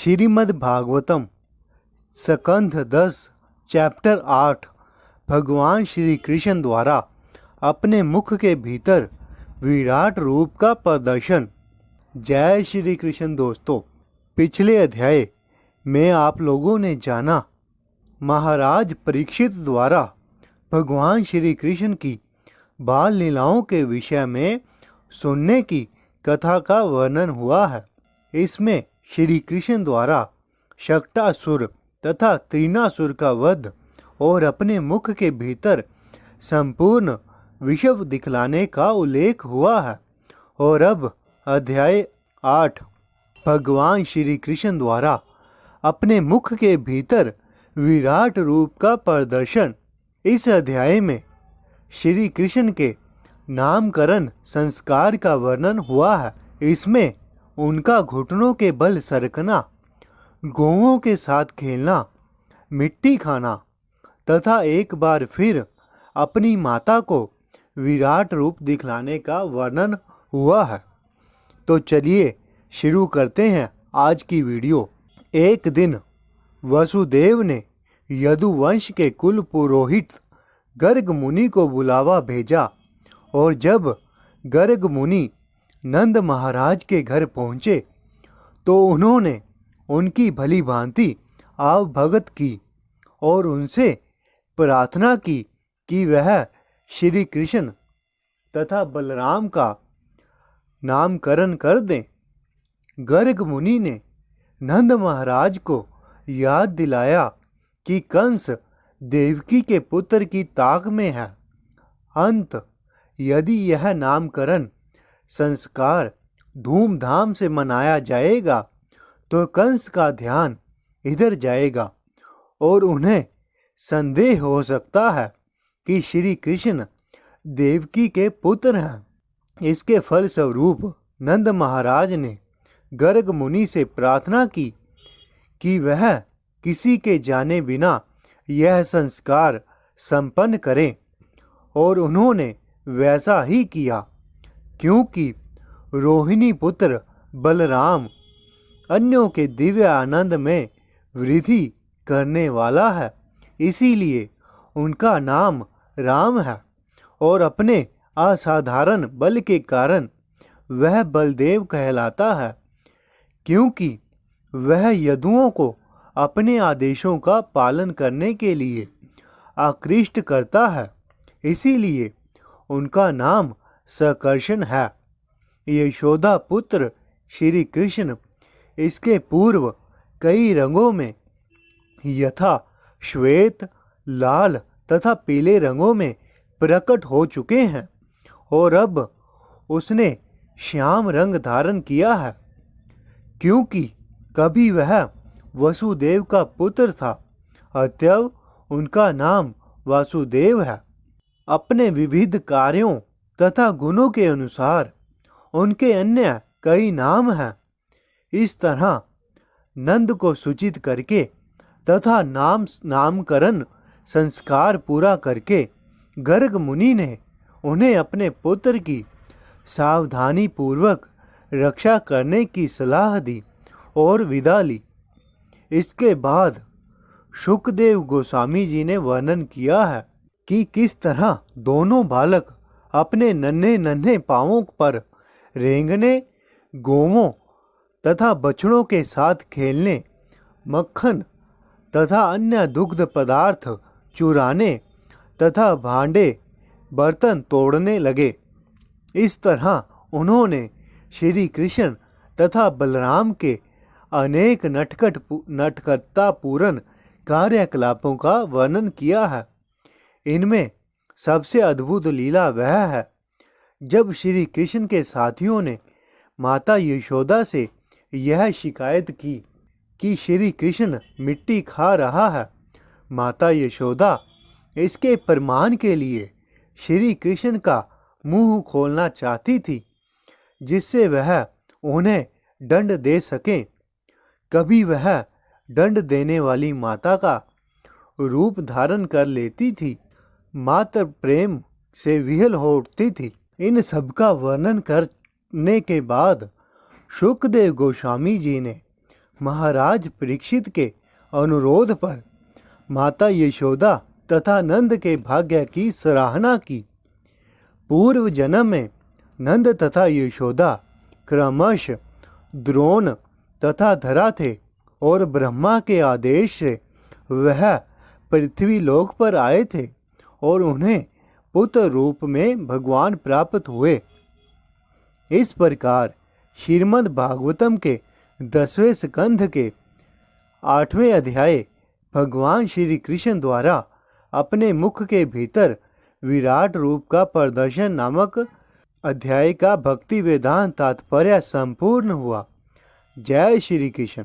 श्रीमद् भागवतम स्कंध 10 चैप्टर 8 भगवान श्री कृष्ण द्वारा अपने मुख के भीतर विराट रूप का प्रदर्शन। जय श्री कृष्ण। दोस्तों, पिछले अध्याय में आप लोगों ने जाना महाराज परीक्षित द्वारा भगवान श्री कृष्ण की बाल लीलाओं के विषय में सुनने की कथा का वर्णन हुआ है। इसमें श्री कृष्ण द्वारा शक्टासुर तथा त्रिनासुर का वध और अपने मुख के भीतर संपूर्ण विश्व दिखलाने का उल्लेख हुआ है। और अब अध्याय 8 भगवान श्री कृष्ण द्वारा अपने मुख के भीतर विराट रूप का प्रदर्शन। इस अध्याय में श्री कृष्ण के नामकरण संस्कार का वर्णन हुआ है। इसमें उनका घुटनों के बल सरकना, गौओं के साथ खेलना, मिट्टी खाना तथा एक बार फिर अपनी माता को विराट रूप दिखलाने का वर्णन हुआ है। तो चलिए शुरू करते हैं आज की वीडियो। एक दिन वसुदेव ने यदुवंश के कुल पुरोहित गर्ग मुनि को बुलावा भेजा और जब गर्ग मुनि नंद महाराज के घर पहुँचे तो उन्होंने उनकी भली भांति आवभगत की और उनसे प्रार्थना की कि वह श्री कृष्ण तथा बलराम का नामकरण कर दें। गर्ग मुनि ने नंद महाराज को याद दिलाया कि कंस देवकी के पुत्र की ताक में है। अंत यदि यह नामकरण संस्कार धूमधाम से मनाया जाएगा तो कंस का ध्यान इधर जाएगा और उन्हें संदेह हो सकता है कि श्री कृष्ण देवकी के पुत्र हैं। इसके फलस्वरूप नंद महाराज ने गर्ग मुनि से प्रार्थना की कि वह किसी के जाने बिना यह संस्कार संपन्न करें और उन्होंने वैसा ही किया, क्योंकि रोहिणी पुत्र बलराम अन्यों के दिव्य आनंद में वृद्धि करने वाला है। इसीलिए उनका नाम राम है और अपने असाधारण बल के कारण वह बलदेव कहलाता है, क्योंकि वह यदुओं को अपने आदेशों का पालन करने के लिए आकृष्ट करता है। इसीलिए उनका नाम सकर्षण है। यशोदा पुत्र श्री कृष्ण इसके पूर्व कई रंगों में यथा श्वेत, लाल तथा पीले रंगों में प्रकट हो चुके हैं और अब उसने श्याम रंग धारण किया है, क्योंकि कभी वह वसुदेव का पुत्र था। अतएव उनका नाम वासुदेव है। अपने विविध कार्यों तथा गुणों के अनुसार उनके अन्य कई नाम हैं। इस तरह नंद को सूचित करके तथा नामकरण संस्कार पूरा करके गर्ग मुनि ने उन्हें अपने पुत्र की सावधानी पूर्वक रक्षा करने की सलाह दी और विदा ली। इसके बाद शुकदेव गोस्वामी जी ने वर्णन किया है कि किस तरह दोनों बालक अपने नन्हे नन्हे पांवों पर रेंगने, गौओं तथा बछड़ों के साथ खेलने, मक्खन तथा अन्य दुग्ध पदार्थ चुराने तथा भांडे बर्तन तोड़ने लगे। इस तरह उन्होंने श्री कृष्ण तथा बलराम के अनेक नटखटतापूर्ण कार्यकलापों का वर्णन किया है। इनमें सबसे अद्भुत लीला वह है जब श्री कृष्ण के साथियों ने माता यशोदा से यह शिकायत की कि श्री कृष्ण मिट्टी खा रहा है। माता यशोदा इसके प्रमाण के लिए श्री कृष्ण का मुंह खोलना चाहती थी, जिससे वह उन्हें दंड दे सकें। कभी वह दंड देने वाली माता का रूप धारण कर लेती थी, मात्र प्रेम से विह्वल हो उठती थी। इन सब का वर्णन करने के बाद शुकदेव गोस्वामी जी ने महाराज परीक्षित के अनुरोध पर माता यशोदा तथा नंद के भाग्य की सराहना की। पूर्व जन्म में नंद तथा यशोदा क्रमश द्रोण तथा धरा थे और ब्रह्मा के आदेश से वह पृथ्वी लोक पर आए थे और उन्हें पुत्र रूप में भगवान प्राप्त हुए। इस प्रकार श्रीमद् भागवतम के 10वें स्कंध के 8वें अध्याय भगवान श्री कृष्ण द्वारा अपने मुख के भीतर विराट रूप का प्रदर्शन नामक अध्याय का भक्ति वेदांत तात्पर्य संपूर्ण हुआ। जय श्री कृष्ण।